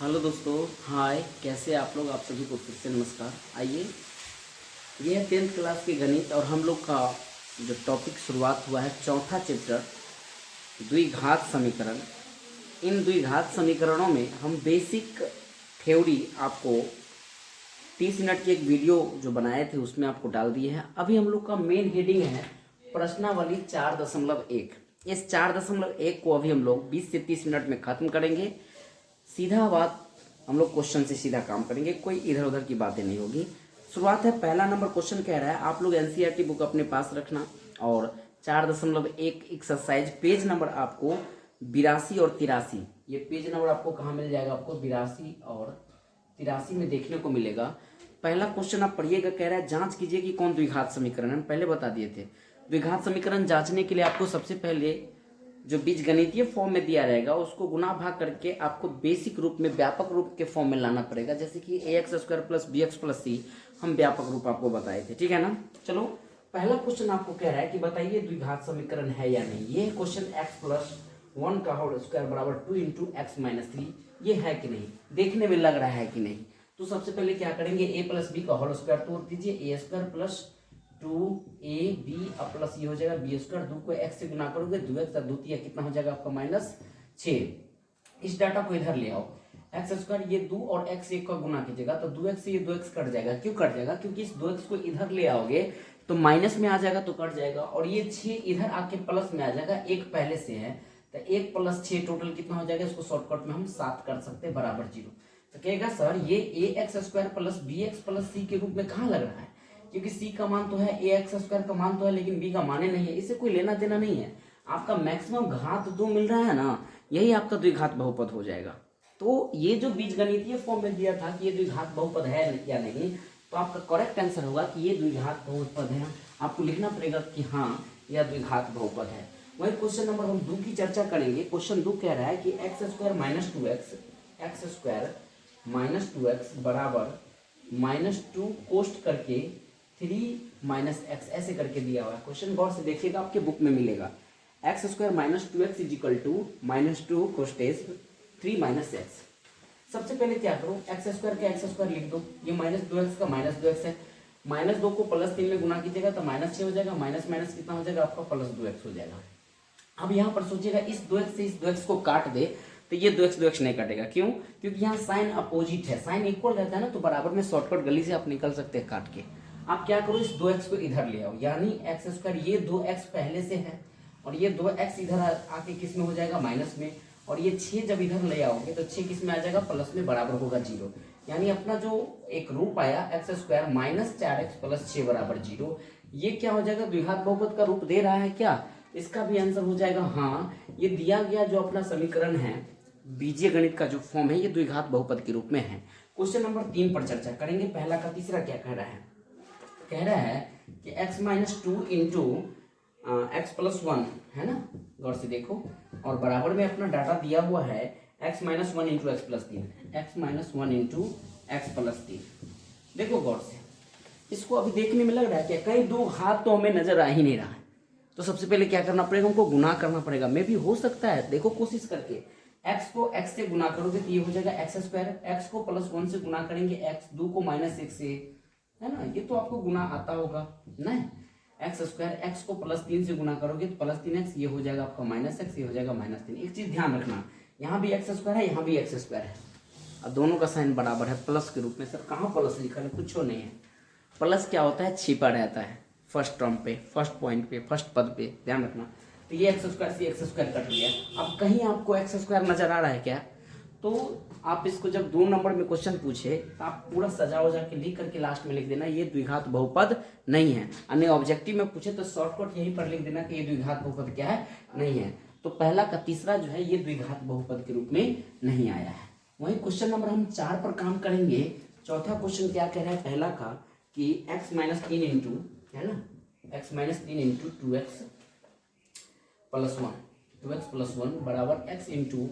Hello दोस्तों, हाय। कैसे आप लोग? आप सभी को फिर से नमस्कार। आइए, ये है 10th क्लास की गणित और हम लोग का जो टॉपिक शुरुआत हुआ है चौथा चैप्टर द्विघात समीकरण। इन द्विघात समीकरणों में हम बेसिक थ्योरी आपको 30 मिनट की एक वीडियो जो बनाए थे उसमें आपको डाल दिए हैं। अभी हम लोग का मेन हेडिंग है प्रश्नावली 4.1। इस 4.1 को अभी हम लोग 20 से 30 मिनट में ख़त्म करेंगे। सीधा बात, हम लोग क्वेश्चन से सीधा काम करेंगे, कोई इधर उधर की बातें नहीं होगी। शुरुआत है, पहला नंबर क्वेश्चन कह रहा है आप लोग एनसीईआरटी बुक अपने पास रखना और 4.1 एक्सरसाइज पेज नंबर आपको 82 और 83, ये पेज नंबर आपको कहाँ मिल जाएगा? आपको 82 और 83 में देखने को मिलेगा। पहला क्वेश्चन आप पढ़िएगा, कह रहा है जांच कीजिए कि कौन द्विघात समीकरण है। हम पहले बता दिए थे द्विघात समीकरण जांचने के लिए आपको सबसे पहले जो बीजगणितीय फॉर्म में दिया रहेगा उसको गुना भाग करके आपको बेसिक रूप में, व्यापक रूप के फॉर्म में लाना पड़ेगा। जैसे कि ax² + bx + c हम व्यापक रूप आपको बताए थे, ठीक है ना। चलो, पहला क्वेश्चन आपको कह रहा है कि बताइए द्विघात समीकरण है या नहीं। ये क्वेश्चन x+1 का होल स्क्वायर बराबर 2 × x - 3, ये है कि नहीं, देखने में लग रहा है कि नहीं। तो सबसे पहले क्या करेंगे, a + b का होल स्क्वायर तोड़ दीजिए, a² + 2ab प्लस ये हो जाएगा b²। 2 को x से गुना करोगे 2x और 2 कितना हो जाएगा आपका -6। इस डाटा को इधर ले आओ, x², ये 2 और x 1 का गुना कीजिएगा तो 2x से ये 2x कट जाएगा। क्यों कट जाएगा? क्योंकि इस 2x को इधर ले आओगे तो माइनस में आ जाएगा तो कट जाएगा, और ये 6 इधर आके प्लस में आ जाएगा, एक पहले से है तो 1 + 6 टोटल कितना हो जाएगा? इसको शॉर्टकट में हम 7 कर सकते हैं बराबर 0। तो कहेगा सर ये ax² + bx + c के रूप में कहाँ लग रहा है? क्योंकि c का मान तो है, ax² का मान तो है, लेकिन b का मान नहीं है, इससे कोई लेना देना नहीं है। आपका मैक्सिमम घात 2 मिल रहा है ना, यही आपका द्विघात बहुपद हो जाएगा। तो ये जो बीजगणितीय फॉर्म में दिया था कि ये द्विघात बहुपद है या नहीं, तो आपका करेक्ट आंसर होगा कि ये द्विघात बहुपद है। आपको लिखना पड़ेगा कि हाँ यह द्विघात बहुपद है। वही क्वेश्चन नंबर हम 2 की चर्चा करेंगे। क्वेश्चन 2 कह रहा है कि x² - 2x बराबर -2 कोष्ट करके 3 - x ऐसे करके दिया हुआ है। क्वेश्चन गौर से देखिएगा, आपके बुक में मिलेगा। x² - 2x = -2 कोष्टेश 3 - x। सबसे पहले क्या करो, x² का x² लिख दो, ये -2x का -2x है, -2 को +3 में गुना कीजिएगा तो -6 हो जाएगा, माइनस माइनस कितना हो जाएगा आपका? +2x हो जाएगा। अब यहाँ पर सोचिएगा इस 2x से इस 2x को काट दे तो ये 2x नहीं कटेगा। क्यों? क्योंकि यहाँ साइन अपोजिट है, साइन इक्वल रहता है ना, तो बराबर में शॉर्टकट गली से आप निकल सकते हैं काट के। आप क्या करो, इस 2x को इधर ले आओ, यानी x², ये 2x पहले से है और ये 2x इधर आके किस में हो जाएगा? माइनस में, और ये 6 जब इधर ले आओगे तो 6 किस में आ जाएगा? प्लस में, बराबर होगा 0। यानी अपना जो एक रूप आया x² - 4x + 6 बराबर 0, ये क्या हो जाएगा? द्विघात बहुपद का रूप दे रहा है क्या? इसका भी आंसर हो जाएगा हाँ। ये दिया गया जो अपना समीकरण है, बीजीय गणित का जो फॉर्म है, ये द्विघात बहुपद के रूप में है। क्वेश्चन नंबर 3 पर चर्चा करेंगे। पहला का तीसरा क्या कह रहा है? कह रहा है कि x - 2 × x + 1 है ना, गौर से देखो, और बराबर में अपना डाटा दिया हुआ है x - 1 × x + 3, x - 1 × x + 3। देखो गौर से, इसको अभी देखने में लग रहा है कि कहीं दो घात तो हमें नजर आ ही नहीं रहा है। तो सबसे पहले क्या करना पड़ेगा? हमको गुना करना पड़ेगा। मे भी हो सकता है, देखो कोशिश करके, x को x से गुना करोगे तो ये हो जाएगा x², x को +1 से गुना करेंगे x, 2 को -1 से, है ना, ये तो आपको गुना आता होगा ना। x², x को +3 से गुना करोगे तो +3x, ये हो जाएगा आपका -x, ये हो जाएगा -3। एक चीज ध्यान रखना, यहाँ भी x² है, यहाँ भी x² है, अब दोनों का साइन बराबर है प्लस के रूप में। सर कहाँ प्लस लिखा है? कुछ नहीं है। प्लस क्या होता है? छिपा रहता है फर्स्ट टर्म पे, फर्स्ट पॉइंट पे, फर्स्ट पद पे, ध्यान रखना। तो ये x² से x² कट गया। अब कहीं आपको x² नजर आ रहा है क्या? तो आप इसको जब 2 नंबर में क्वेश्चन पूछे तो आप पूरा सजा वजा के लिख करके लास्ट में लिख देना ये द्विघात बहुपद नहीं है। अन्य ऑब्जेक्टिव में पूछे तो शॉर्टकट यहीं पर लिख देना कि ये द्विघात बहुपद क्या है? नहीं है। तो पहला का तीसरा जो है ये द्विघात बहुपद के रूप में नहीं आया है। वही क्वेश्चन नंबर हम 4 पर काम करेंगे। चौथा क्वेश्चन क्या कह रहा है? पहला का कि x - 3 इंटू, है ना, x - 3 इंटू 2x + 1 बराबर x इंटू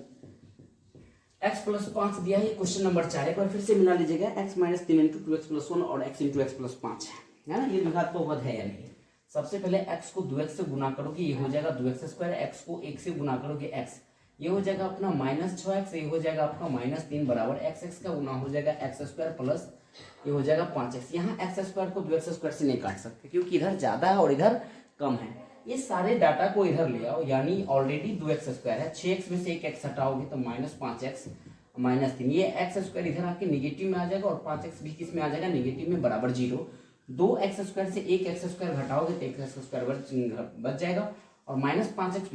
x + 5 दिया है। क्वेश्चन नंबर 4 एक बार फिर से मिला लीजिएगा, x - 3 इंटू 2x + 1 और x इंटू x + 5 है ना, ये द्विघात बहुपद है या नहीं? सबसे पहले x को 2x से गुना करोगे, ये हो जाएगा 2x², x को 1 से गुना करोगे x, ये हो जाएगा अपना -6x, ये हो जाएगा आपका -3 बराबर x का गुना हो जाएगा x स्क्वायर प्लस ये हो जाएगा 5x। यहाँ एक्स स्क्वायर को 2x स्क्वायर से नहीं काट सकते क्योंकि इधर ज़्यादा है और इधर कम है। ये सारे डाटा को इधर ले आओ, यानी ऑलरेडी 2x स्क्वायर है, 6x में से एक x हटाओगे तो -5x -3, ये एक्स स्क्वायर इधर आके निगेटिव में आ जाएगा और 5x भी किस में आ जाएगा, निगेटिव में, बराबर 0। 2x स्क्वायर से एक एक्स स्क्वायर घटाओगे तो एक एक्स स्क्वायर बच जाएगा और -5x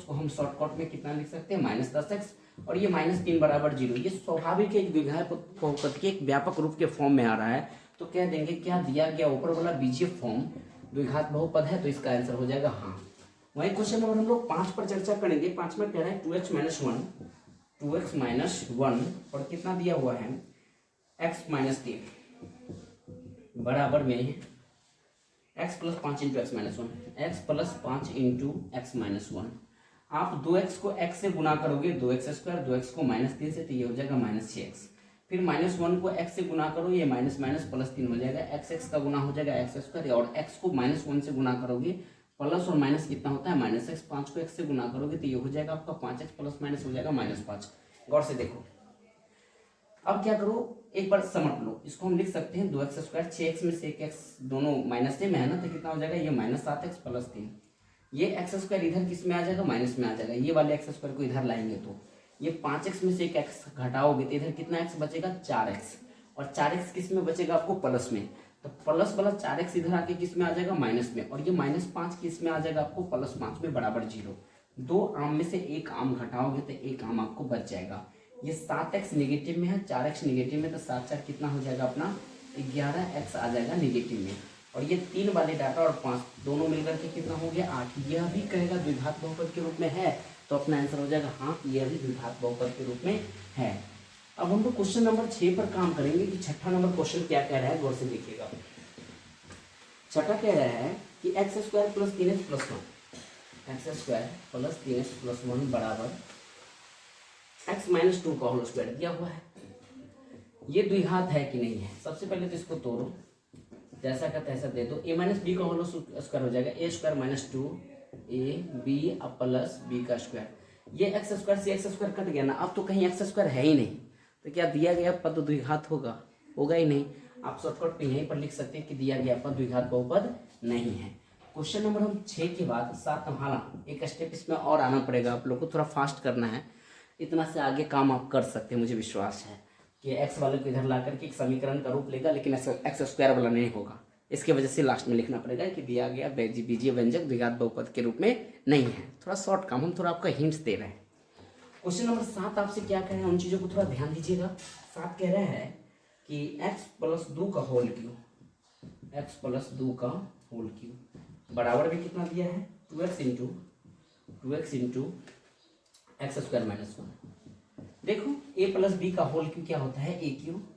को हम शॉर्टकट में कितना लिख सकते हैं, -10x और ये -3 बराबर 0। ये स्वाभाविक एक द्विघात बहुपद के एक व्यापक रूप के फॉर्म में आ रहा है, तो कह देंगे क्या दिया गया ऊपर वाला बीजीय फॉर्म द्विघात बहुपद है, तो इसका आंसर हो जाएगा हाँ। वही क्वेश्चन नंबर हम लोग 5 पर चर्चा करेंगे। 5 में कह रहे हैं 2x माइनस 1 और कितना दिया हुआ है, x माइनस 3 बराबर में x plus 5 into x minus 1, x plus 5 into x minus 1। आप 2x को x से गुना करोगे 2x स्क्वायर, 2x को -3 से, तो ये हो जाएगा -6x। फिर -1 को x से गुना करो, ये माइनस माइनस प्लस 3 हो जाएगा, x का गुना हो जाएगा x स्क्वायर और x को -1 से गुना करोगे, प्लस और माइनस कितना होता है -x, 5 को x से गुना करोगे तो ये हो जाएगा आपका 5x प्लस माइनस हो जाएगा -5। गौर से देखो, अब क्या करो, एक बार समझ लो, इसको हम लिख सकते हैं 2x स्क्वायर, 6x में से एक x दोनों माइनस से में है ना, तो कितना हो जाएगा, ये -7x प्लस 3। ये एक्स स्क्वायर इधर किस में आ जाएगा, माइनस में आ जाएगा, ये वाले एक्स स्क्वायर को इधर लाएंगे तो ये 5x में से एक x घटाओगे तो इधर कितना x बचेगा, 4x, और 4x किस में बचेगा आपको, प्लस में, तो प्लस वाला 4x इधर आके किस में आ जाएगा, माइनस में, और ये -5 किस में आ जाएगा आपको, +5 में, बराबर 0। 2 आम में से एक आम घटाओगे तो एक आम आपको बच जाएगा। ये 7x निगेटिव में है, 4x निगेटिव में, तो 7 4 कितना हो जाएगा अपना 11x आ जाएगा निगेटिव में, और ये 3 वाले डाटा और 5 दोनों मिलकर के कितना हो गया, 8। यह भी कहेगा द्विघात बहुपद के रूप में है, तो अपना आंसर हो जाएगा हाँ, यह भी द्विघात बहुपद के रूप में है। अब हम लोग क्वेश्चन नंबर 6 पर काम करेंगे कि छठा नंबर क्वेश्चन क्या कह रहा है, गौर से देखिएगा। छठा कह रहा है कि x square plus 3x plus 1, x square plus 3x plus 1 बराबर x माइनस 2 का होल स्क्वायर दिया हुआ है। ये द्विघात है कि नहीं है, सबसे पहले तो इसको तोड़ो, जैसा का तैसा दे दो। a माइनस बी का होल स्क्वायर हो जाएगा a square minus 2ab plus b का स्क्वायर। ये एक्स स्क्वायर से एक्स स्क्वायर कट गया ना, अब तो कहीं एक्स स्क्वायर है ही नहीं, तो क्या दिया गया पद द्विघात होगा, होगा ही नहीं। आप शॉर्टकट पे यहीं पर लिख सकते हैं कि दिया गया पद द्विघात बहुपद नहीं है। क्वेश्चन नंबर हम 6 के बाद 7 संभाला, एक स्टेप इसमें और आना पड़ेगा, आप लोग को थोड़ा फास्ट करना है, इतना से आगे काम आप कर सकते हैं, मुझे विश्वास है कि एक्स वाले को इधर ला करके एक समीकरण का रूप लेगा, लेकिन एक्स स्क्वायर वाला नहीं होगा। इसके वजह से लास्ट में लिखना पड़ेगा कि दिया गया बीजीय व्यंजक द्विघात बहुपद के रूप में नहीं है। थोड़ा शॉर्ट काम, हम थोड़ा आपका हिंट्स दे रहे हैं। क्वेश्चन नंबर 7 आपसे क्या कह रहे हैं, उन चीज़ों को थोड़ा ध्यान दीजिएगा। 7 कह रहे हैं कि x प्लस 2 का होल क्यूब, x प्लस 2 का होल क्यूब बराबर भी कितना दिया है, 2x into x square minus 1। देखो a प्लस बी का होल क्यूब क्या होता है, a cube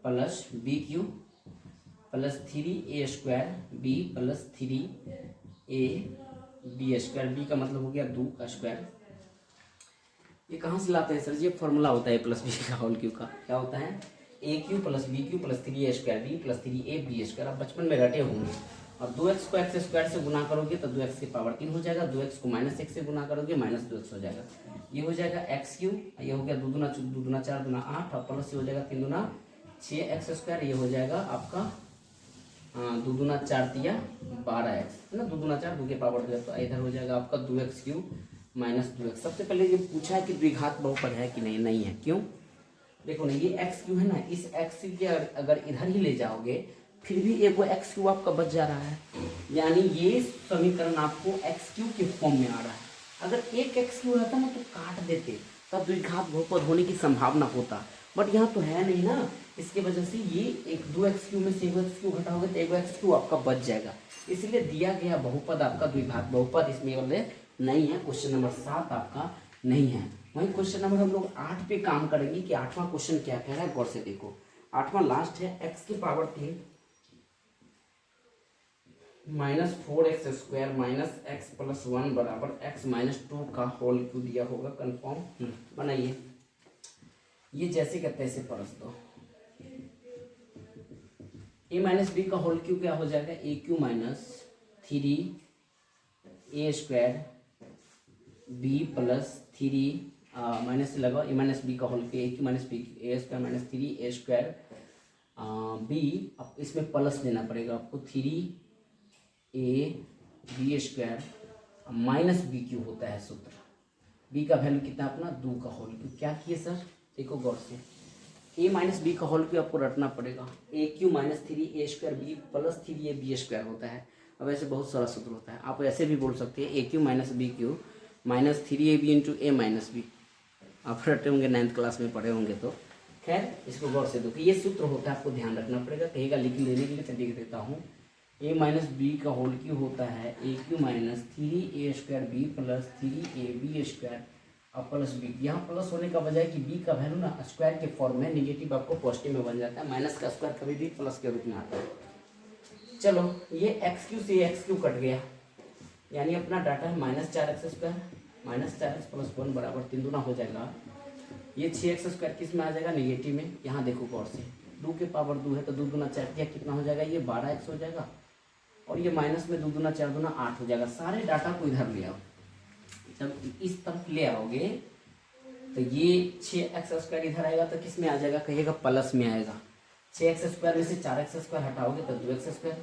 plus B cube plus 3a square b plus 3a b square, b का मतलब हो गया 2 का स्क्वायर। ये कहाँ से लाते हैं सर जी, ये फॉर्मूला होता है a प्लस बी का होल क्यूब का, क्या होता है, a cube plus B cube plus 3a square b plus 3a b square. आप बचपन में रटे होंगे। और 2x को x स्क्वायर से गुना करोगे तो 2x की पावर 3 हो जाएगा, 2x को -1 से गुना करोगे -2x हो जाएगा, ये हो जाएगा x क्यूब, ये हो गया 2 दूना 4 दूना 8 और प्लस ये हो जाएगा 3 दूना 6x स्क्वायर, ये हो जाएगा आपका 2 दूना 4 दिया 12x है ना, 2 दूना 4 2 के पावर 2, तो इधर हो जाएगा आपका 2x क्यूब माइनस 2x। सबसे पहले ये पूछा है कि द्विघात बहुपद है कि नहीं, नहीं है। क्यों, देखो ना, ये x क्यूब है ना, इस x के अगर इधर ही ले जाओगे फिर भी एक वो x क्यूब आपका बच जा रहा है, यानी ये समीकरण आपको x क्यूब के फॉर्म में आ रहा है। अगर एक x क्यूब रहता ना तो काट देते, तब द्विघात बहुपद होने की संभावना होता, बट यहाँ तो है नहीं ना, इसके वजह से ये एक 2x क्यूब में से 1x क्यूब घटाओगे तो 1x क्यूब आपका बच जाएगा, इसलिए दिया गया बहुपद आपका द्विघात बहुपद इसमें वाले नहीं है। क्वेश्चन नंबर 7 आपका नहीं है। वहीं क्वेश्चन नंबर हम लोग 8 पे काम करेंगे कि 8वां क्वेश्चन क्या कह रहा है, गौर से देखो। 8वां लास्ट है, x की power 3 minus 4x square minus x plus 1 बराबर x माइनस 2 का होल क्यूब दिया होगा, कंफर्म बनाइए। ये जैसे का तैसे परस दो। a माइनस बी का होल क्यूब क्या हो जाएगा, a cube minus 3a square B plus three minus से लगाओ ए माइनस बी का होल के A cube minus B A square minus three A square B. अब इसमें प्लस लेना पड़ेगा आपको, three A B square minus B cube होता है सूत्र। बी का वैल्यू कितना अपना 2 का होल क्यू। क्या किए सर, देखो गौर से, ए माइनस बी का होल क्यू आपको रटना पड़ेगा, A cube minus three A square B plus three A B square होता है। अब ऐसे बहुत सारा सूत्र होता है, आप ऐसे भी बोल सकते हैं A cube minus B cube minus three A B into A minus B. आप रटे होंगे, 9th क्लास में पढ़े होंगे तो। खैर इसको गौर से देखो, ये सूत्र होता है, आपको ध्यान रखना पड़ेगा। कहेगा लिख लेने के लिए तो लिख देता हूँ, ए माइनस बी का होल क्यू होता है A cube minus three A square B plus three A B square और प्लस बी। यहाँ प्लस होने का वजह है कि बी का वैल्यू ना स्क्वायर के फॉर्म में, निगेटिव आपको पॉजिटिव में बन जाता है। माइनस का स्क्वायर कभी भी प्लस के रूप में आता है। चलो ये एक्स क्यू से एक्स क्यू कट गया, यानी अपना डाटा है minus 4x square minus 4x plus 1 बराबर 3 दूना हो जाएगा। ये 6x स्क्वायर किस में आ जाएगा, निगेटिव में। यहाँ देखो गौर से, 2 के पावर 2 है तो 2 दूना 4 किया कितना हो जाएगा, ये 12x हो जाएगा। और ये माइनस में 2 दूना 4 दूना 8 हो जाएगा। सारे डाटा को इधर ले आओ, जब इस तरफ ले आओगे तो ये 6x स्क्वायर इधर आएगा तो किस में आ जाएगा, कहिएगा प्लस में आएगा। 6x स्क्वायर में से 4x स्क्वायर हटाओगे तो 2x स्क्वायर।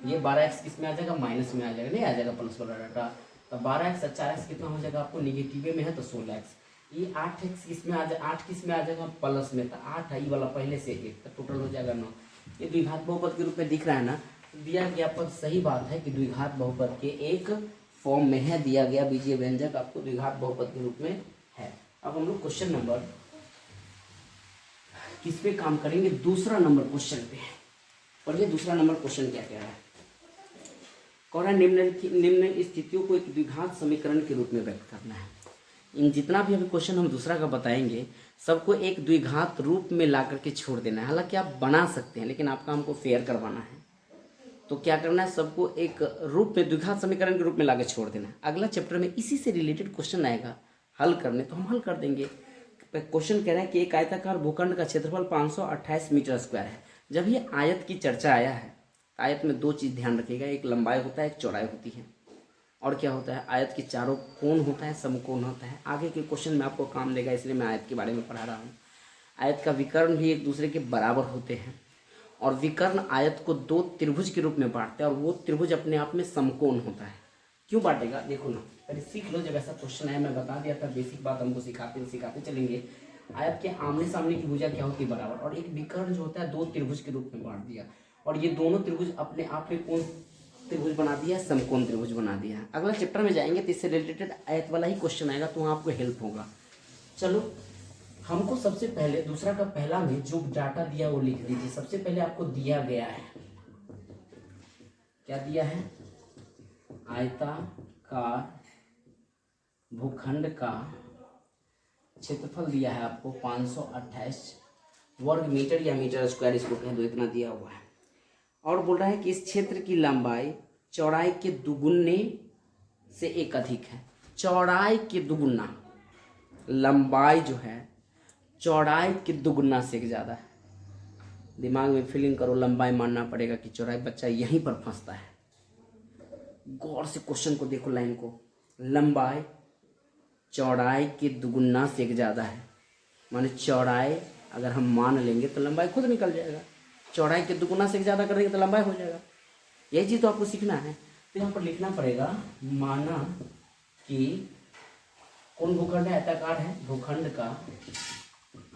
ये 12x किस में आ जाएगा, माइनस में आ जाएगा, नहीं आ जाएगा प्लस वाला डाटा। तो 12x और 4x कितना हो जाएगा आपको, निगेटिव में है तो 16x। ये 8x किस में आ जाएगा, 8 किस में आ जाएगा, प्लस में। तो 8 है, ये वाला पहले से 1 तो टोटल हो जाएगा 9। ये द्विघात बहुपद के रूप में दिख रहा है ना, दिया गया पद सही बात है कि द्विघात बहुपद के एक फॉर्म में है, दिया गया बीजीय व्यंजक आपको द्विघात बहुपद के रूप में है। अब हम लोग क्वेश्चन नंबर किस पे काम करेंगे, दूसरा नंबर क्वेश्चन पे। और ये दूसरा नंबर क्वेश्चन क्या कह रहा है, कौन निम्न स्थितियों को एक द्विघात समीकरण के रूप में व्यक्त करना है। इन जितना भी अभी क्वेश्चन हम दूसरा का बताएंगे सबको एक द्विघात रूप में ला करके छोड़ देना है। हालांकि आप बना सकते हैं लेकिन आपका हमको फेयर करवाना है, तो क्या करना है, सबको एक रूप में द्विघात समीकरण के रूप में लाके छोड़ देना है। अगला चैप्टर में इसी से रिलेटेड क्वेश्चन आएगा हल करने, तो हम हल कर देंगे। क्वेश्चन कह रहा है कि एक आयताकार भूखंड का क्षेत्रफल 528 मीटर स्क्वायर है। जब ये आयत की चर्चा आया है, आयत में 2 चीज़ ध्यान रखिएगा, एक लंबाई होता है, एक चौड़ाई होती है। और क्या होता है, आयत के चारों कोण होता है, समकोण होता है। आगे के क्वेश्चन में आपको काम देगा, इसलिए मैं आयत के बारे में पढ़ा रहा हूँ। आयत का विकर्ण भी एक दूसरे के बराबर होते हैं और विकर्ण आयत को 2 त्रिभुज के रूप में बांटते हैं और वो त्रिभुज अपने आप में समकोण होता है। क्यों बांटेगा, देखो ना, पहले सीख लो। जब ऐसा क्वेश्चन है, मैं बता दिया था, बेसिक बात हमको सिखाते चलेंगे। आयत के आमने सामने की भुजा क्या होती है, बराबर। और एक विकर्ण जो होता है 2 त्रिभुज के रूप में बांट दिया, और ये दोनों त्रिभुज अपने आप में कौन त्रिभुज बना दिया, समकोण त्रिभुज बना दिया। अगला चैप्टर में जाएंगे तो इससे रिलेटेड आयत वाला ही क्वेश्चन आएगा, तो वहाँ आपको हेल्प होगा। चलो, हमको सबसे पहले दूसरा का पहला में जो डाटा दिया वो लिख दीजिए। सबसे पहले आपको दिया गया है, क्या दिया है, आयताकार भूखंड का क्षेत्रफल दिया है आपको 528 वर्ग मीटर या मीटर स्क्वायर, इसको कह दो, इतना दिया हुआ है। और बोल रहा है कि इस क्षेत्र की लंबाई चौड़ाई के दुगुने से एक अधिक है। चौड़ाई के दुगुना, लंबाई जो है चौड़ाई के दुगुना से एक ज़्यादा है। दिमाग में फीलिंग करो, लंबाई मानना पड़ेगा कि चौड़ाई, बच्चा यहीं पर फंसता है। गौर से क्वेश्चन को देखो, लाइन को, लंबाई चौड़ाई के दुगुना से एक ज़्यादा है, माने चौड़ाई अगर हम मान लेंगे तो लंबाई खुद निकल जाएगा। चौड़ाई के दुगुना से एक ज़्यादा कर देंगे तो लंबाई हो जाएगा। यही चीज़ तो आपको सीखना है। तो यहाँ पर लिखना पड़ेगा, माना कि कौन भूखंड है, आयताकार है, भूखंड का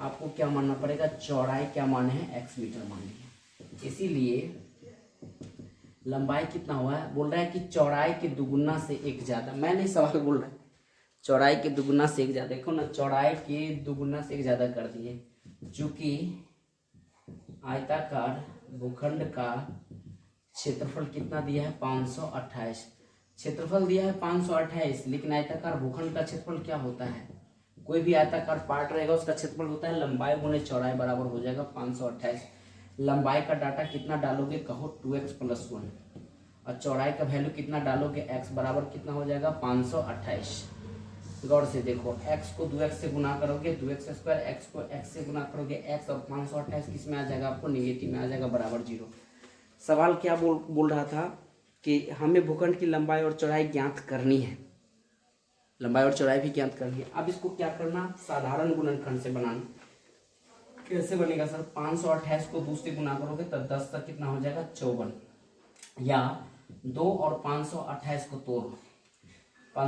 आपको क्या मानना पड़ेगा, चौड़ाई क्या माने है, x मीटर माने है। इसीलिए लंबाई कितना हुआ है, बोल रहा है कि चौड़ाई के दुगुना से एक ज़्यादा। मैं नहीं सवाल बोल रहा है, चौड़ाई के दुगुना से एक ज़्यादा। देखो ना, चौड़ाई के दुगुना से एक ज़्यादा कर दिए, चूँकि आयताकार भूखंड का क्षेत्रफल कितना दिया है, 528। क्षेत्रफल दिया है 528, लेकिन आयताकार भूखंड का क्षेत्रफल क्या होता है, कोई भी आयताकार पार्ट रहेगा उसका क्षेत्रफल होता है लंबाई गुणे चौड़ाई बराबर हो जाएगा 528। लंबाई का डाटा कितना डालोगे, कहो 2x + 1, और चौड़ाई का वैल्यू कितना डालोगे, x बराबर कितना हो जाएगा 528। गौर से देखो, x को 2x से गुना करोगे 2x स्क्वायर, x को x से गुना करोगे x, और 528 किस में आ जाएगा आपको, निगेटिव में आ जाएगा, बराबर 0। सवाल क्या बोल रहा था कि हमें भूखंड की लंबाई और चौड़ाई ज्ञात करनी है। लंबाई और चौड़ाई भी ज्ञात कर लिया। अब इसको क्या करना, साधारण गुणनखंड से बनाना। कैसे बनेगा सर, 528 को 2 से गुना करोगे तो 10 तक कितना हो जाएगा 54, या 2 और 528 को तोड़,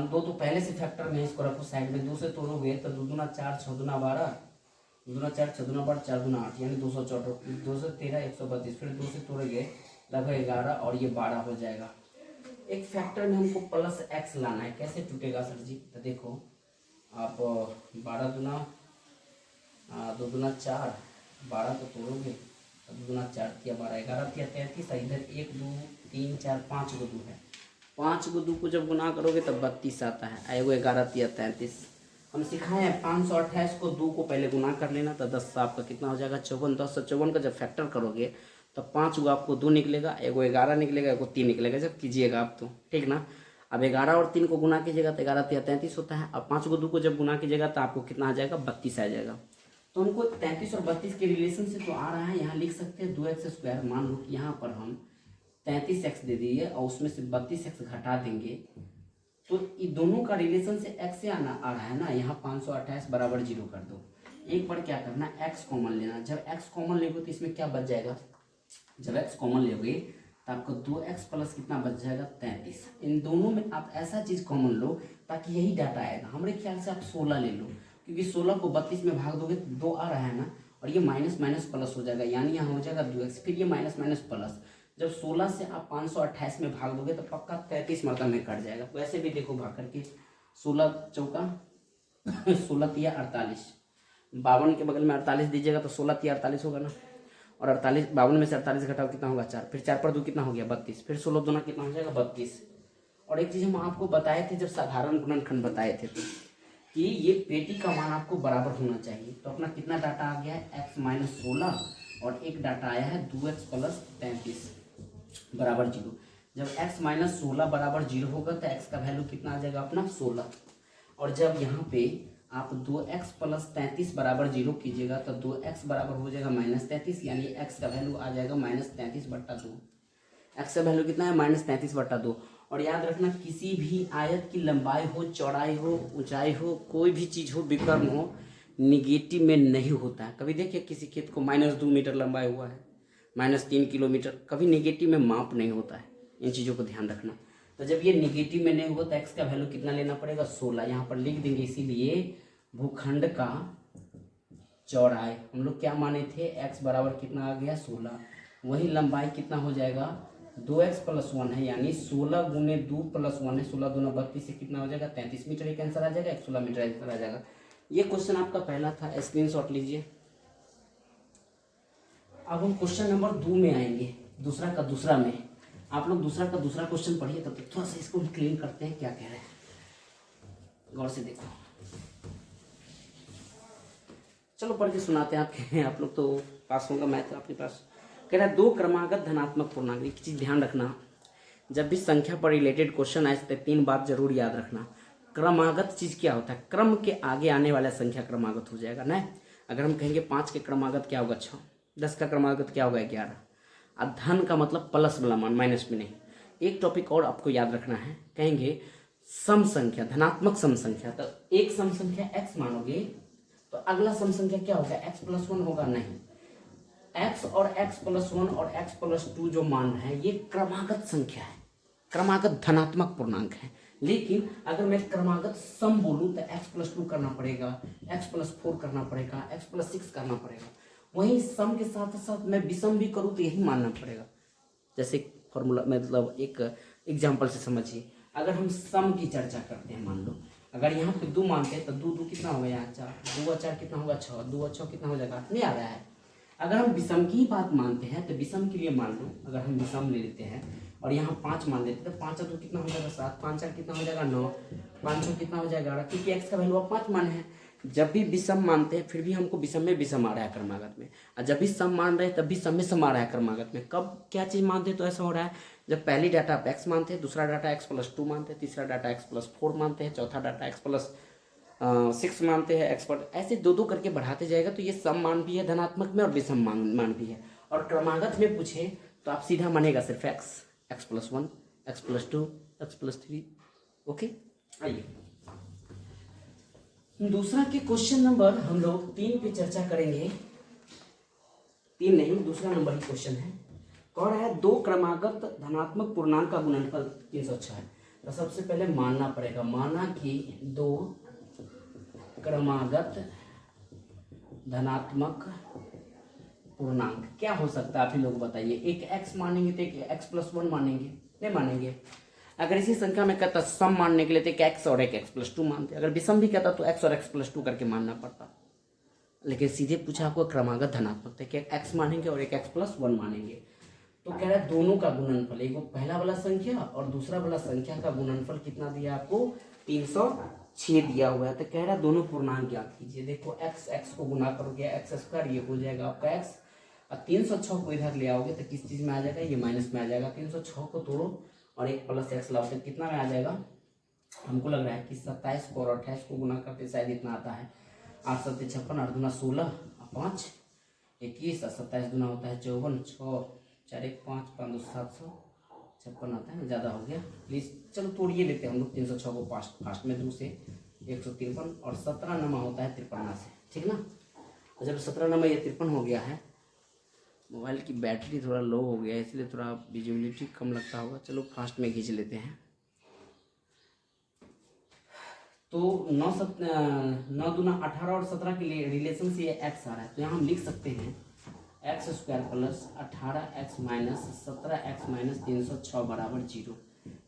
2 तो पहले से फैक्टर में, इसको रखो साइड में, 2 से तोड़ोगे तो 2 दूना 4, 6 दूना 12, 2 दूना 4, 6 दूना 12, 4 दूना 8, यानी 214, 213, 132, फिर 2 से तोड़ोगे लगभग 11 और ये 12 हो जाएगा। एक फैक्टर में हमको प्लस एक्स लाना है, कैसे टूटेगा सर जी, तो देखो आप 12 दूना 2 दूना 4, 12 को तोड़ोगे तो 2 दूना 4 तिया 12, 11 तिया 33, इधर 1 2 3 4 5 को 2 है, 5 को 2 को जब गुना करोगे तब 32 आता है, एगो 11 तिया 33। हम सिखाए हैं 528 को 2 को पहले गुना कर लेना, तो 10 आपका कितना हो जाएगा 54, 10 से 54 का जब फैक्टर करोगे तो 5 को आपको 2 निकलेगा, एगो 11 निकलेगा, एगो 3 निकलेगा, जब कीजिएगा आप तो ठीक ना। अब 11 और 3 को गुना कीजिएगा तो 11 तिया 33 होता है। अब 5 को 2 को जब गुना कीजिएगा तो आपको कितना आ जाएगा 32 आ जाएगा। तो हमको 33 और 32 के रिलेशन से तो आ रहा है, यहाँ लिख सकते हैं 2x²। मान लो कि यहाँ पर हम 33x दे दिए और उसमें से 32x घटा देंगे, तो ये दोनों का रिलेशन से x से आना आ रहा है ना, यहाँ 528 बराबर 0 कर दो। एक बार क्या करना, x कॉमन लेना, जब x कॉमन लेंगे तो इसमें क्या बच जाएगा, जब x कॉमन लोगे तो आपको 2x प्लस कितना बच जाएगा 33। इन दोनों में आप ऐसा चीज कॉमन लो ताकि यही डाटा आएगा। हमारे ख्याल से आप 16 ले लो, क्योंकि 16 को 32 में भाग दोगे तो 2 आ रहा है ना, और ये माइनस माइनस प्लस हो जाएगा, यानी यहाँ हो जाएगा 2x, फिर ये माइनस माइनस प्लस। जब 16 से आप 528 में भाग दोगे तो पक्का 33 मतलब में कट जाएगा। वैसे भी देखो भाग करके, 16 चौका 16 तिया 48, 52 के बगल में 48 दीजिएगा तो 16 तिया 48 होगा ना, और 48, 52 में से 48 घटाओ कितना होगा 4, फिर 4 पर 2 कितना हो गया 32, फिर 16 दूना कितना हो जाएगा 32। और एक चीज़ हम आपको बताए थे जब साधारण गुणनखंड बताए थे तो कि ये पेटी का मान आपको बराबर होना चाहिए। तो अपना कितना डाटा आ गया है x - 16, और एक डाटा आया है 2x प्लस 33 बराबर 0। जब x - 16 बराबर 0 होगा तो x का वैल्यू कितना आ जाएगा अपना 16, और जब यहाँ पे आप 2x प्लस 33 बराबर 0 कीजिएगा तो 2x बराबर हो जाएगा -33, यानी x का वैल्यू आ जाएगा -33/2। x का वैल्यू कितना है -33/2। और याद रखना, किसी भी आयत की लंबाई हो, चौड़ाई हो, ऊंचाई हो, कोई भी चीज़ हो, विकर्ण हो, निगेटिव में नहीं होता है। कभी देखिए किसी खेत को -2 मीटर लंबाई हुआ है, -3 किलोमीटर, कभी निगेटिव में माप नहीं होता है। इन चीज़ों को ध्यान रखना। तो जब ये निगेटिव में नहीं होगा तो x का वैल्यू कितना लेना पड़ेगा 16, यहाँ पर लिख देंगे। इसीलिए भूखंड का चौड़ाई हम लोग क्या माने थे, x बराबर कितना आ गया 16, वही लंबाई कितना हो जाएगा 2x प्लस 1 है, यानी 16 गुने 2 प्लस 1 है, 16 दूना 32 से कितना हो जाएगा 33 मीटर, एक आंसर आ जाएगा, 16 मीटर आंसर आ जाएगा। ये क्वेश्चन आपका पहला था, स्क्रीनशॉट लीजिए। अब हम क्वेश्चन नंबर 2 में आएंगे, दूसरा का दूसरा में। आप लोग दूसरा का दूसरा क्वेश्चन पढ़िए, तब तक थोड़ा सा इसको हम क्लीन करते हैं क्या कह रहे हैं, गौर से देखो। चलो पढ़ के सुनाते हैं आपके, आप लोग तो पास होगा, मैं तो आपके पास। कह रहा है 2 क्रमागत धनात्मक पूर्णांक। एक चीज़ ध्यान रखना, जब भी संख्या पर रिलेटेड क्वेश्चन आए तो 3 बात जरूर याद रखना। क्रमागत चीज़ क्या होता है, क्रम के आगे आने वाला संख्या क्रमागत हो जाएगा ना। अगर हम कहेंगे 5 के क्रमागत क्या होगा 6, 10 का क्रमागत क्या होगा 11। अब धन का मतलब प्लस वाला मान, माइनस में नहीं। एक टॉपिक और आपको याद रखना है, कहेंगे सम संख्या, धनात्मक सम संख्या, तो एक सम संख्या x मानोगे तो अगला सम संख्या क्या होगा x प्लस 1 होगा, नहीं। x और x प्लस 1 और x प्लस 2 जो मान है ये क्रमागत संख्या है, क्रमागत धनात्मक पूर्णांक है। लेकिन अगर मैं क्रमागत सम बोलूं तो x प्लस 2 करना पड़ेगा, x प्लस 4 करना पड़ेगा, x प्लस 6 करना पड़ेगा। वहीं सम के साथ साथ मैं विषम भी करूं तो यही मानना पड़ेगा। जैसे फॉर्मूला, मतलब एक एग्जाम्पल से समझिए, अगर हम सम की चर्चा करते हैं, मान लो अगर यहाँ पे 2 मानते हैं तो 2 कितना होगा यहाँ 4, 2 4 कितना होगा 6, 2 6 कितना हो जाएगा 8, नहीं आ रहा है। अगर हम विषम की बात मानते हैं तो विषम के लिए मान लो, अगर हम विषम ले लेते हैं और यहाँ 5 मान लेते हैं तो 5 2 कितना हो जाएगा 7, 5 4 कितना हो जाएगा 9, 5 6 कितना हो जाएगा 8, क्योंकि x का वैल्यू आप 5 माने हैं। जब भी विषम मानते हैं फिर भी हमको विषम में विषम आ रहा है क्रमागत में, और जब भी सम मान रहे हैं तब भी सम में सम आ रहा है क्रमागत में। कब क्या चीज़ मानते हैं तो ऐसा हो रहा है, जब पहली डाटा आप x मानते हैं, दूसरा डाटा x प्लस 2 मानते हैं, तीसरा डाटा x प्लस 4 मानते हैं, चौथा डाटा x प्लस 6 मानते हैं, x पर ऐसे 2 करके बढ़ाते जाएगा। तो ये सम मान भी है धनात्मक में और विषम मान भी है। और क्रमागत में पूछे तो आप सीधा मानेगा सिर्फ x plus 1, x plus 2, x plus 3। Okay, आइए दूसरा के क्वेश्चन नंबर हम लोग 3 पे चर्चा करेंगे। 3 नहीं, दूसरा नंबर ही क्वेश्चन है। कह रहा है 2 क्रमागत धनात्मक पूर्णांक का गुणनफल 306 है। तो सबसे पहले मानना पड़ेगा, माना कि 2 क्रमागत धनात्मक पूर्णांक क्या हो सकता है, आप ही लोग बताइए। एक x मानेंगे तो एक x+1 मानेंगे, नहीं मानेंगे। अगर इसी संख्या में कहता सम मानने के लिए तो एक x और एक x+2 मानते। अगर विषम भी कहता तो x और x+2 करके मानना पड़ता, लेकिन सीधे पूछा आपको क्रमागत धनात्मक थे कि x मानेंगे और एक x+1 मानेंगे। तो कह रहा है दोनों का गुणनफल, एक पहला वाला संख्या और दूसरा वाला संख्या का गुणनफल कितना दिया आपको, 306 दिया हुआ है। तो कह रहा है दोनों पूर्णांक ज्ञात कीजिए। देखो x को गुना करोगे x², ये हो जाएगा आपका x, और 306 को इधर ले आओगे तो किस चीज में आ जाएगा, ये माइनस में आ जाएगा। 306 को तोड़ो और एक प्लस एक्स लाओ तो कितना में आ जाएगा, हमको लग रहा है कि 27 को और 28 को गुना करते शायद इतना आता है। 8 7 56, 8 दूना 16, 5 21, 27 दूना होता है 54, 6 4 1 5 5 2 756 आता है, ज़्यादा हो गया प्लीज़। चलो तोड़िए लेते हैं हम लोग 306 को फास्ट में 2 से 153, और 17 नमा होता है 53 से, ठीक ना। और जब 17 नमा ये 53 हो गया है, मोबाइल की बैटरी थोड़ा लो हो गया है इसलिए थोड़ा विजिबिलिटी कम लगता होगा। चलो फास्ट में खींच लेते हैं। तो 9 दूना 18 और 17 के लिए रिलेशन से ये x आ रहा है, तो यहाँ हम लिख सकते हैं x² + 18x - 17x - 306 = 0।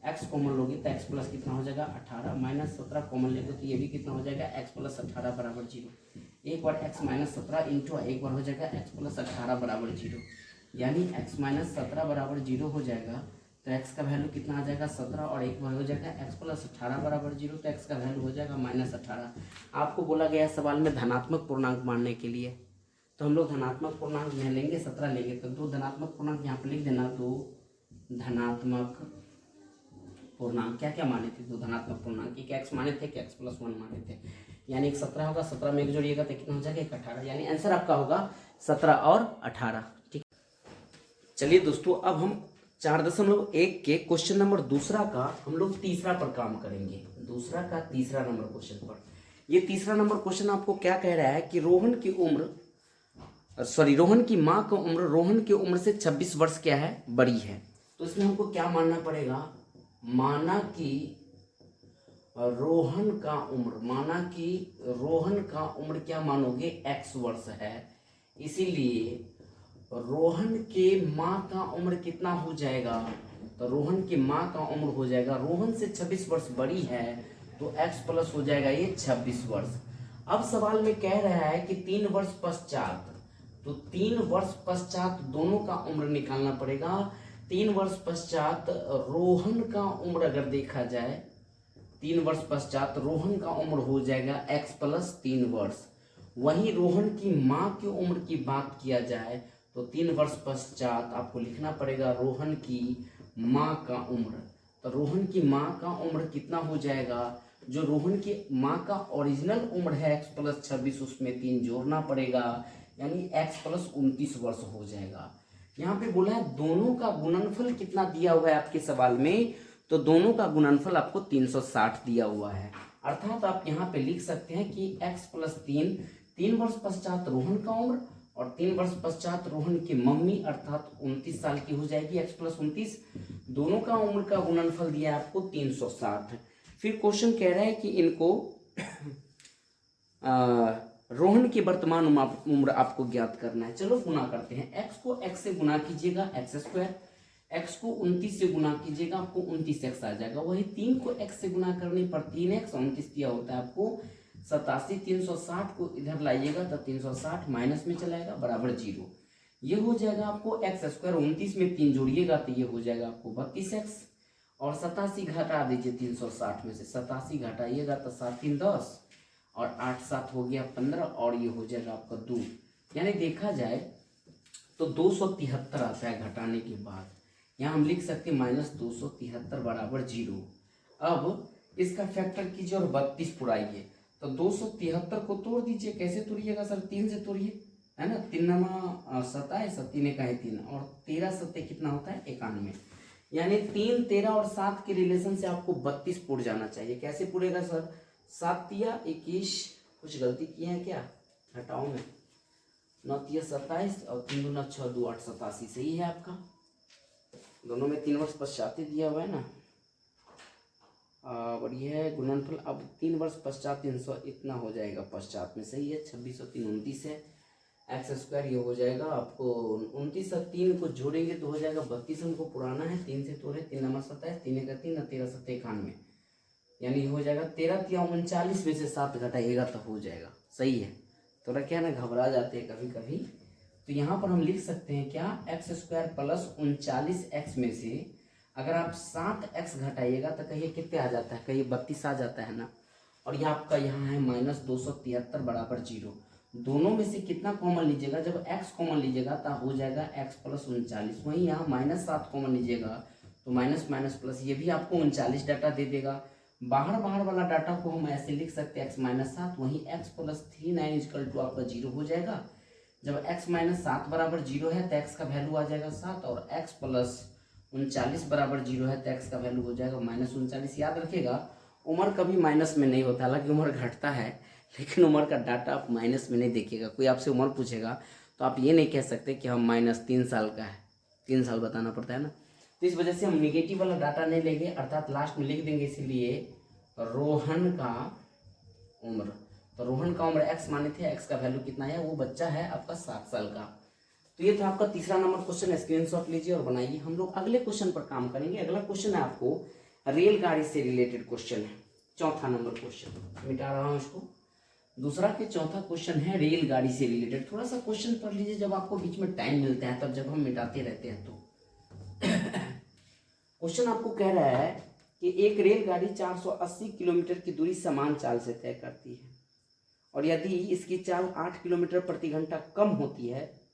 x common लोगे तो x प्लस कितना हो जाएगा 18, माइनस 17 कॉमन लेंगे तो ये भी कितना हो जाएगा x + 18 = 0। एक बार x - 17 इंटू एक बार हो जाएगा x + 18 = 0, यानी x - 17 = 0 हो जाएगा। तो x का वैल्यू कितना आ जाएगा 17, और एक बार हो जाएगा x + 18 = 0, तो x का वैल्यू हो जाएगा -18। आपको बोला गया सवाल में धनात्मक पूर्णांक मानने के लिए, तो हम लोग धनात्मक पूर्णांक में लेंगे 17 लेंगे, तो 2 धनात्मक पूर्णांक यहाँ पर लिख देना। 2 धनात्मक पूर्णांक क्या क्या माने थे, 2 धनात्मक पूर्णांक, एक x माने थे, एक x+1 माने थे, यानी एक 17 होगा, 17 में एक जोड़िएगा तो कितना हो जाएगा, एक 18, यानी आंसर आपका होगा 17 और 18। ठीक, चलिए दोस्तों अब हम 4.1 के क्वेश्चन नंबर दूसरा का हम लोग तीसरा पर काम करेंगे। दूसरा का तीसरा नंबर क्वेश्चन पर, ये तीसरा नंबर क्वेश्चन आपको क्या कह रहा है कि रोहन की माँ का उम्र रोहन की उम्र से 26 वर्ष क्या है, बड़ी है। तो इसमें हमको क्या मानना पड़ेगा, माना कि रोहन का उम्र क्या मानोगे, x वर्ष है, इसीलिए रोहन के माँ का उम्र कितना हो जाएगा, तो रोहन की माँ का उम्र हो जाएगा, रोहन से 26 वर्ष बड़ी है तो x प्लस हो जाएगा ये 26 वर्ष। अब सवाल में कह रहा है कि 3 वर्ष पश्चात, तो 3 वर्ष पश्चात दोनों का उम्र निकालना पड़ेगा। 3 वर्ष पश्चात रोहन का उम्र अगर देखा जाए, 3 वर्ष पश्चात रोहन का उम्र हो जाएगा x + 3 वर्ष। वहीं रोहन की माँ की उम्र की बात किया जाए तो 3 वर्ष पश्चात आपको लिखना पड़ेगा रोहन की माँ का उम्र। तो रोहन की माँ का उम्र कितना हो जाएगा, जो रोहन की माँ का ओरिजिनल उम्र है x + 26, उसमें 3 जोड़ना पड़ेगा, यानी x + 29 वर्ष हो जाएगा। यहाँ पे बोला है दोनों का गुणनफल कितना दिया हुआ है आपके सवाल में, तो दोनों का गुणनफल आपको 360 दिया हुआ है। अर्थात आप यहाँ पे लिख सकते हैं कि x + 3 वर्ष पश्चात रोहन का उम्र, और 3 वर्ष पश्चात रोहन की मम्मी अर्थात 29 साल की हो जाएगी, x + 29, दोनों का उम्र का गुणनफल दिया है आपको 360। फिर क्वेश्चन कह रहा है कि इनको रोहन की वर्तमान उम्र आपको ज्ञात करना है। चलो गुना करते हैं, x को x से गुना कीजिएगा x², x को 29 से गुना कीजिएगा आपको 29x आ जाएगा। वही 3 को x से गुना करने पर 3x, 29 दिया होता है आपको 87, 360 को इधर लाइएगा तो 360 माइनस में चलाएगा बराबर 0। ये हो जाएगा आपको x², 29 में 3 जोड़िएगा तो ये हो जाएगा आपको 32x, और 87 घटा दीजिए 360 में से, 87 घटाइएगा तो 7 3 10, और 8 7 हो गया 15, और ये हो जाएगा आपका 2, यानी देखा जाए तो 273 आता है घटाने के बाद। यहाँ हम लिख सकते हैं -273 बराबर 0। अब इसका फैक्टर कीजिए और 32 पुराइए, तो 273 को तोड़ दीजिए। कैसे तोड़िएगा सर, 3 से तोड़िए, है ना, 3 नमा 27, 3 का है 3, और 13 7 कितना होता है 91, यानी 3 13 और 7 के रिलेशन से आपको 32 पुर जाना चाहिए। कैसे पुरेगा सर, 7 तिया 21, कुछ गलती किए हैं क्या, घटाओ में, 9 तिया 27 और 3 दूना 6, 2 8 87, सही है आपका। दोनों में 3 वर्ष पश्चात ही दिया हुआ है ना। और ये है गुणनफल, अब 3 वर्ष पश्चात 300 इतना हो जाएगा पश्चात में, सही है। 26 और 3 29 है, एक्स स्क्वायर ये हो जाएगा आपको 29 और 3 को जोड़ेंगे तो हो जाएगा 32, हमको पुराना है 3 से तोड़े, 3 नंबर 27, 3 का 3 और 13 7 91, यानी हो जाएगा 13 तिया 39 में से 7 घटाइएगा तो हो जाएगा, सही है। थोड़ा क्या ना घबरा जाते हैं कभी कभी, तो यहाँ पर हम लिख सकते हैं क्या, एक्स स्क्वायर प्लस 39x में से अगर आप 7x घटाइएगा तो कहिए कितने आ जाता है, कहिए 32 आ जाता है ना। और यह आपका यहाँ है -273 बराबर 0। दोनों में से कितना कॉमन लीजिएगा, जब x कॉमन लीजिएगा तो हो जाएगा x प्लस 39। वहीं यहाँ -7 कॉमन लीजिएगा तो माइनस माइनस प्लस, ये भी आपको 39 डाटा दे देगा। बाहर वाला डाटा को हम ऐसे लिख सकते हैं x-7, वहीं x प्लस 39 इक्वल टू आपका 0 हो जाएगा। जब x-7 बराबर 0 है तो x का वैल्यू आ जाएगा 7, और x प्लस 39 बराबर 0 है तो x का वैल्यू हो जाएगा -39। याद रखिएगा उम्र कभी माइनस में नहीं होता, हालांकि उम्र घटता है लेकिन उम्र का डाटा आप माइनस में नहीं देखिएगा। कोई आपसे उम्र पूछेगा तो आप ये नहीं कह सकते कि हम -3 साल का है, 3 साल बताना पड़ता है ना। तो इस वजह से हम निगेटिव वाला डाटा नहीं लेंगे, अर्थात लास्ट में लिख देंगे इसीलिए रोहन का उम्र। तो रोहन का उम्र x माने थे, x का वैल्यू कितना है, वो बच्चा है आपका 7 साल का। तो ये था आपका तीसरा नंबर क्वेश्चन, स्क्रीनशॉट लीजिए और बनाइए। हम लोग अगले क्वेश्चन पर काम करेंगे। अगला क्वेश्चन है आपको रेलगाड़ी से रिलेटेड क्वेश्चन है, चौथा नंबर क्वेश्चन, मिटा रहा हूँ इसको। दूसरा के चौथा क्वेश्चन है रेलगाड़ी से रिलेटेड। थोड़ा सा क्वेश्चन पढ़ लीजिए जब आपको बीच में टाइम मिलता है, तब जब हम मिटाते रहते हैं तो। क्वेश्चन आपको कह रहा है कि एक रेलगाड़ी 480 किलोमीटर की दूरी समान चाल से तय करती है, और यदि इसकी चाल 8 किलोमीटर प्रति घंटा कम होती है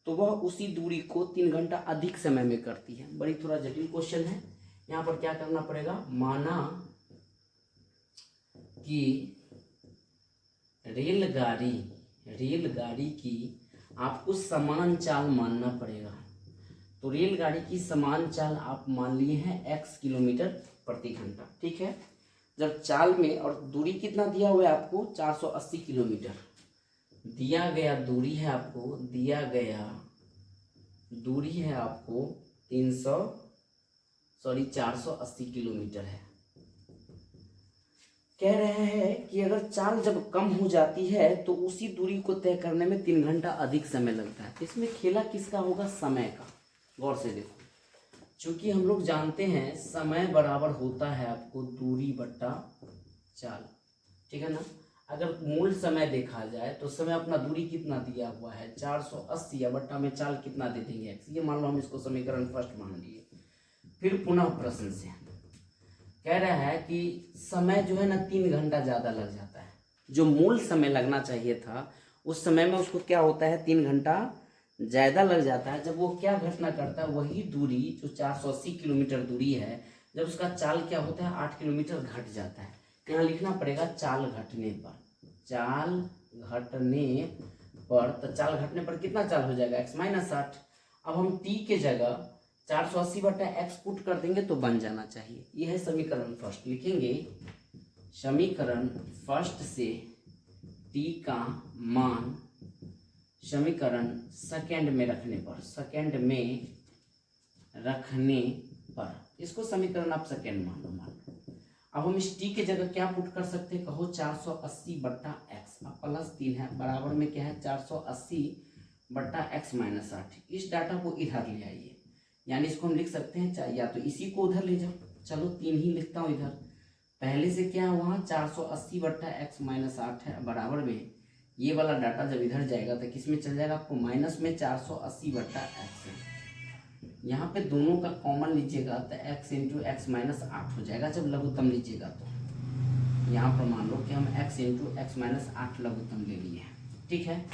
तो वह उसी दूरी को 3 घंटा अधिक समय में करती है। बड़ी थोड़ा जटिल क्वेश्चन है। यहाँ पर क्या करना पड़ेगा, माना कि रेलगाड़ी की आपको समान चाल मानना पड़ेगा। तो रेलगाड़ी की समान चाल आप मान लिए हैं x किलोमीटर प्रति घंटा, ठीक है। जब चाल में और दूरी कितना दिया हुआ है आपको 480 किलोमीटर दिया गया, दूरी है आपको 480 किलोमीटर है। कह रहे हैं कि अगर चाल जब कम हो जाती है तो उसी दूरी को तय करने में 3 घंटा अधिक समय लगता है। इसमें खेला किसका होगा, समय का। गौर से देखो, चूंकि हम लोग जानते हैं समय बराबर होता है आपको दूरी बट्टा चाल, ठीक है ना। अगर मूल समय देखा जाए तो समय अपना दूरी कितना दिया हुआ है 480, या बट्टा में चाल कितना दे देंगे x, ये मान लो हम इसको समीकरण फर्स्ट मान लिए। फिर पुनः प्रश्न से कह रहा है कि समय जो है ना 3 घंटा ज़्यादा लग जाता है। जो मूल समय लगना चाहिए था उस समय में उसको क्या होता है 3 घंटा ज़्यादा लग जाता है। जब वो क्या घटना करता है, वही दूरी जो 480 किलोमीटर दूरी है, जब उसका चाल क्या होता है 8 किलोमीटर घट जाता है। यहाँ लिखना पड़ेगा चाल घटने पर, तो चाल घटने पर कितना चाल हो जाएगा x-8। अब हम t के जगह 480 बटा x पुट कर देंगे तो बन जाना चाहिए। यह है समीकरण फर्स्ट। लिखेंगे समीकरण फर्स्ट से t का मान समीकरण सेकंड में रखने पर, इसको समीकरण आप सेकंड मान लो। अब हम इस t के जगह क्या पुट कर सकते हैं, कहो 480 बट्टा x, अब +3 है, बराबर में क्या है 480 बट्टा x-8। इस डाटा को इधर ले आइए, यानी इसको हम लिख सकते हैं, या तो इसी को उधर ले जाओ, चलो 3 ही लिखता हूँ इधर। पहले से क्या है वहाँ 480 बट्टा x-8 है, बराबर में ये वाला डाटा जब इधर जाएगा तो किस में चल जाएगा, आपको माइनस में 480 बट्टा x है। यहाँ पे दोनों का कॉमन लीजिएगा तो x इंटू x-8 हो जाएगा जब लघुत्तम लीजिएगा तो। यहाँ पर मान लो कि हम x इंटू x-8 लघुत्तम ले लिए हैं, ठीक है।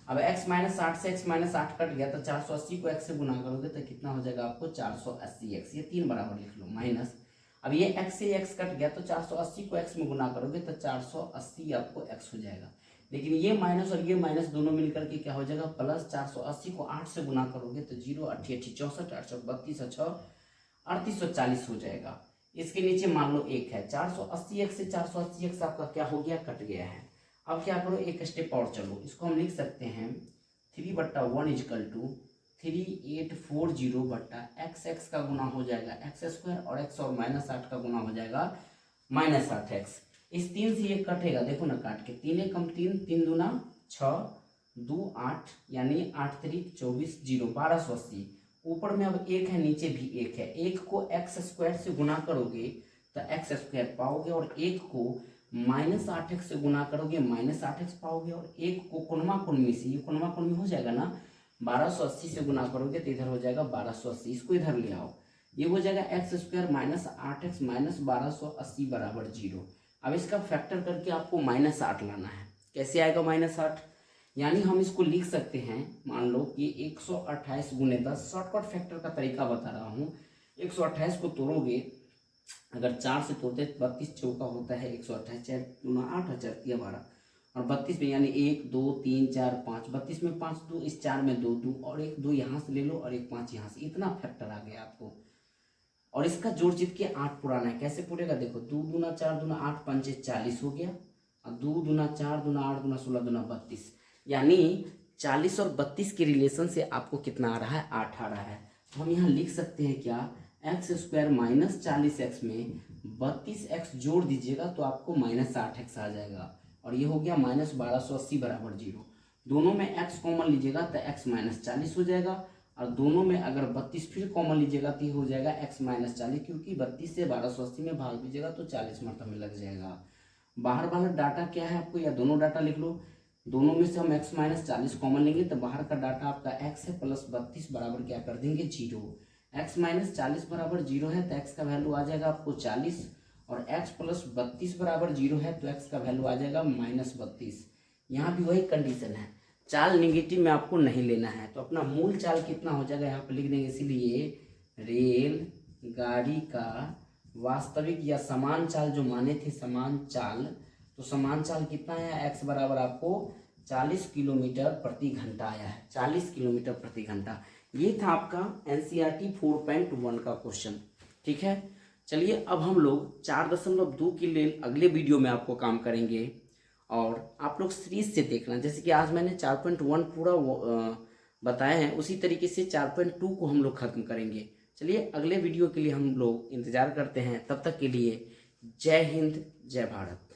अब x-8 से x-8 कट गया तो 480 को x से गुना करोगे तो कितना हो जाएगा आपको 480x, ये 3 बराबर लिख लो, माइनस। अब ये x से x कट गया तो 480 को x में गुना करोगे तो 480 आपको x हो जाएगा। लेकिन ये माइनस और ये माइनस दोनों मिलकर के क्या हो जाएगा प्लस, 480 को 8 से गुना करोगे तो 0 8 64 8 32 6 3840 हो जाएगा। इसके नीचे मान लो 1 है, 480x से 480x आपका क्या हो गया, कट गया है। अब क्या करो, एक स्टेप और चलो, इसको हम लिख सकते हैं 3/1 इजकल टू 3840 बट्टा x का गुना हो जाएगा x² और x और -8 का गुना हो जाएगा -8x। इस 3 से ये कटेगा, देखो ना काट के, 3 एकम 3, 3 दूना 6, 2 8, यानी 8 3 24 0 1280। ऊपर में अब 1 है, नीचे भी 1 है, 1 को x² से गुना करोगे तो x² पाओगे, और 1 को -8x से गुना करोगे -8x पाओगे, और 1 को कुनवा कुनमी से, ये कुनवा कुनमी हो जाएगा ना, 1280 से गुना करोगे तो इधर हो जाएगा 1280, इसको इधर ले आओ, ये हो जाएगा x² -8x -1280 बराबर 0। अब इसका फैक्टर करके आपको -8 लाना है। कैसे आएगा -8, यानी हम इसको लिख सकते हैं, मान लो कि 128 गुने 10, शॉर्टकट फैक्टर का तरीका बता रहा हूँ। 128 को तोड़ोगे, अगर 4 से तोड़ते 32 चौका होता है 128, 4 दूना 8 और 4 तिया 12, और 32 में यानी 1 2 3 4 5, 32 में 5 2, इस 4 में 2 2 और 1 2 यहाँ से ले लो और 1 5 यहाँ से, इतना फैक्टर आ गया आपको। और इसका जोड़ जीत के 8 पुराना है, कैसे पूरेगा, देखो 2 दूना 4 दूना 8 पंचे 40 हो गया, और 2 दूना 4 दूना 8 दूना 16 दूना 32, यानी 40 और 32 के रिलेशन से आपको कितना आ रहा है, 8 आ रहा है। तो हम यहाँ लिख सकते हैं क्या, x² -40x में 32x जोड़ दीजिएगा तो आपको -8x आ जाएगा, और ये हो गया -1280 बराबर 0। दोनों में x कॉमन लीजिएगा तो x -40 हो जाएगा, और दोनों में अगर 32 फिर कॉमन लीजिएगा तो ये हो जाएगा x -40, क्योंकि 32 से 1280 में भाग दीजिएगा तो 40 मरतबे में लग जाएगा। बाहर वाला डाटा क्या है आपको, या दोनों डाटा लिख लो, दोनों में से हम x -40 कॉमन लेंगे तो बाहर का डाटा आपका x है प्लस 32 बराबर क्या कर देंगे 0। x -40 बराबर 0 है तो x का वैल्यू आ जाएगा आपको 40, और x प्लस 32 बराबर 0 है तो x का वैल्यू आ जाएगा -32। यहाँ भी वही कंडीशन है, चाल निगेटिव में आपको नहीं लेना है, तो अपना मूल चाल कितना हो जाएगा यहाँ पर लिख देंगे। इसीलिए रेल गाड़ी का वास्तविक या समान चाल जो माने थे, समान चाल, तो समान चाल कितना आया, x बराबर आपको 40 किलोमीटर प्रति घंटा आया है, 40 किलोमीटर प्रति घंटा। ये था आपका NCERT 4.1 का क्वेश्चन, ठीक है। चलिए अब हम लोग 4.2 के लिए अगले वीडियो में आपको काम करेंगे, और आप लोग सीरीज से देखना, जैसे कि आज मैंने 4.1 पूरा बताया है, उसी तरीके से 4.2 को हम लोग खत्म करेंगे। चलिए अगले वीडियो के लिए हम लोग इंतज़ार करते हैं, तब तक के लिए जय हिंद जय भारत।